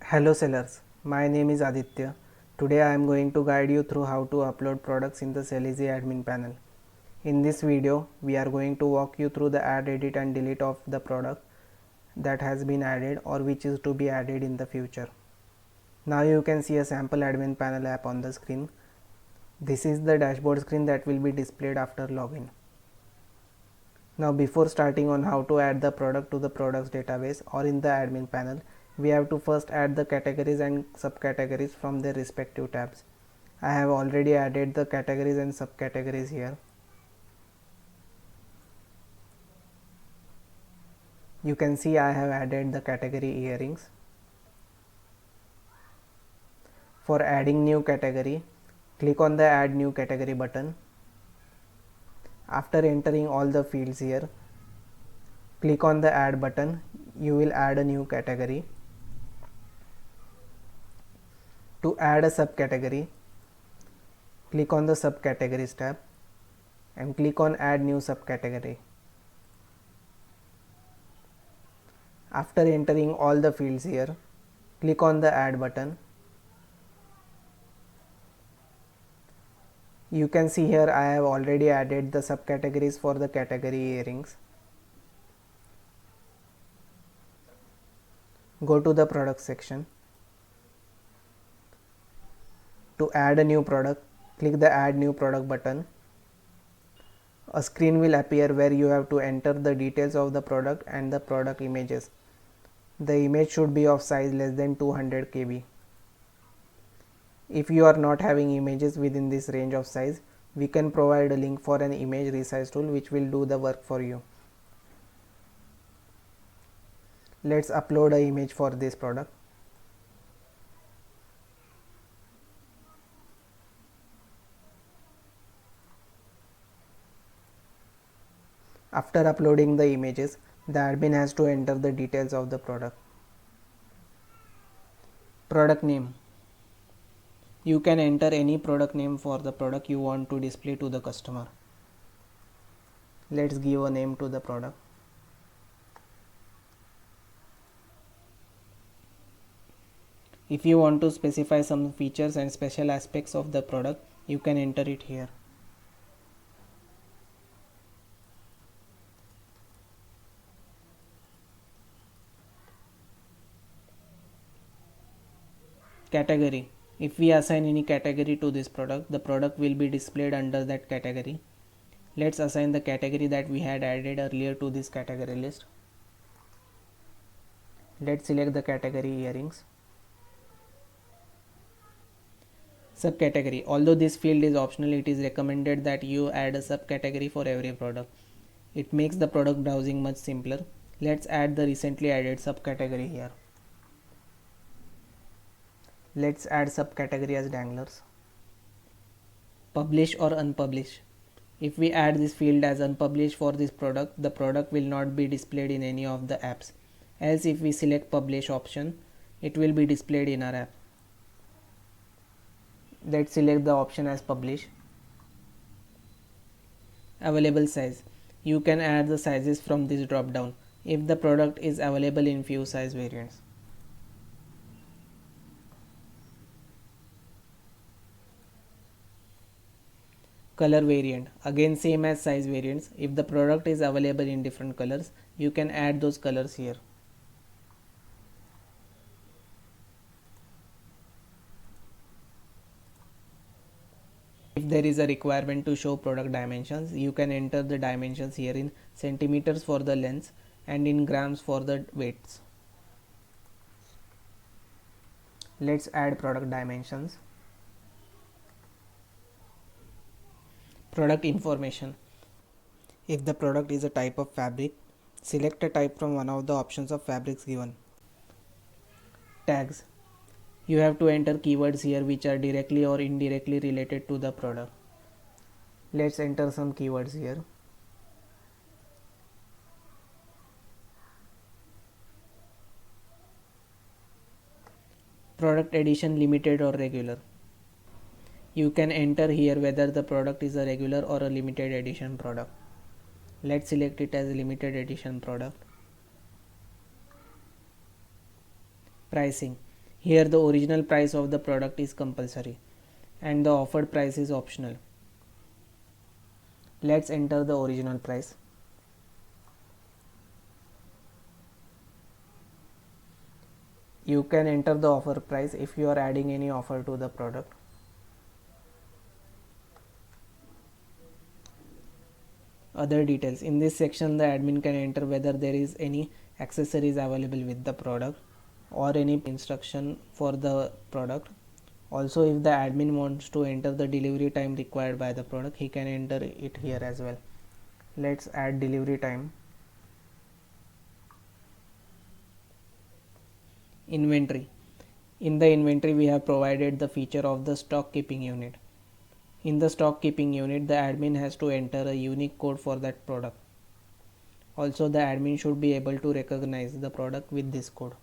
Hello sellers, my name is Aditya. Today I am going to guide you through how to upload products in the Sellizy admin panel. In this video, we are going to walk you through the add, edit and delete of the product that has been added or which is to be added in the future. Now you can see a sample admin panel app on the screen. This is the dashboard screen that will be displayed after login. Now before starting on how to add the product to the products database or in the admin panel, we have to first add the categories and subcategories from their respective tabs. I have already added the categories and subcategories here. You can see I have added the category earrings. For adding new category, click on the add new category button. After entering all the fields here, click on the add button. You will add a new category. To add a subcategory, click on the subcategories tab and click on add new subcategory. After entering all the fields here, click on the add button. You can see here I have already added the subcategories for the category earrings. Go to the product section. To add a new product, click the add new product button. A screen will appear where you have to enter the details of the product and the product images. The image should be of size less than 200 KB. If you are not having images within this range of size, we can provide a link for an image resize tool which will do the work for you. Let's upload an image for this product. After uploading the images, the admin has to enter the details of the product. Product name. You can enter any product name for the product you want to display to the customer. Let's give a name to the product. If you want to specify some features and special aspects of the product, you can enter it here. Category. If we assign any category to this product, the product will be displayed under that category. Let's assign the category that we had added earlier to this category list. Let's select the category earrings. Subcategory. Although this field is optional, it is recommended that you add a subcategory for every product. It makes the product browsing much simpler. Let's add the recently added subcategory here. Let's add subcategory as danglers. Publish or unpublish. If we add this field as unpublished for this product, the product will not be displayed in any of the apps. Else if we select publish option, it will be displayed in our app. Let's select the option as publish. Available size. You can add the sizes from this drop down if the product is available in few size variants. Color variant. Again same as size variants. If the product is available in different colors, you can add those colors here. If there is a requirement to show product dimensions, you can enter the dimensions here in centimeters for the length and in grams for the weights. Let's add product dimensions. Product information. If the product is a type of fabric, select a type from one of the options of fabrics given. Tags. You have to enter keywords here which are directly or indirectly related to the product. Let's enter some keywords here. Product edition limited or regular. You can enter here whether the product is a regular or a limited edition product. Let's select it as a limited edition product. Pricing. Here the original price of the product is compulsory and the offered price is optional. Let's enter the original price. You can enter the offer price if you are adding any offer to the product. Other details. In this section the admin can enter whether there is any accessories available with the product or any instruction for the product. Also, if the admin wants to enter the delivery time required by the product, he can enter it here as well. Let's add delivery time. Inventory. In the inventory we have provided the feature of the stock keeping unit. In the stock keeping unit the admin has to enter a unique code for that product. Also the admin should be able to recognize the product with this code.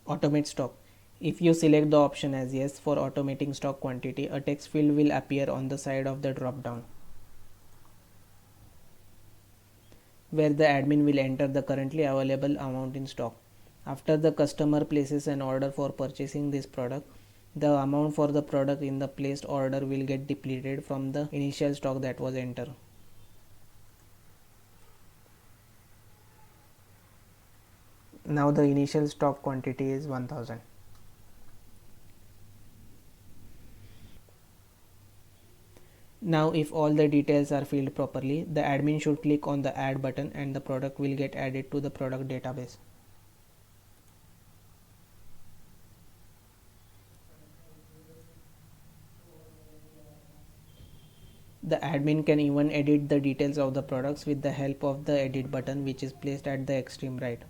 Automate stock. If you select the option as yes for automating stock quantity, a text field will appear on the side of the drop down, where the admin will enter the currently available amount in stock. After the customer places an order for purchasing this product, the amount for the product in the placed order will get depleted from the initial stock that was entered. Now the initial stock quantity is 1000. Now if all the details are filled properly, the admin should click on the add button and the product will get added to the product database. The admin can even edit the details of the products with the help of the edit button, which is placed at the extreme right.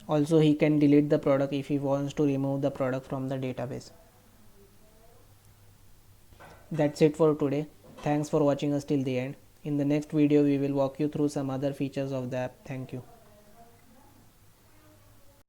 Also he can delete the product if he wants to remove the product from the database. That's it for today. Thanks for watching us till the end. In the next video we will walk you through some other features of the app. Thank you.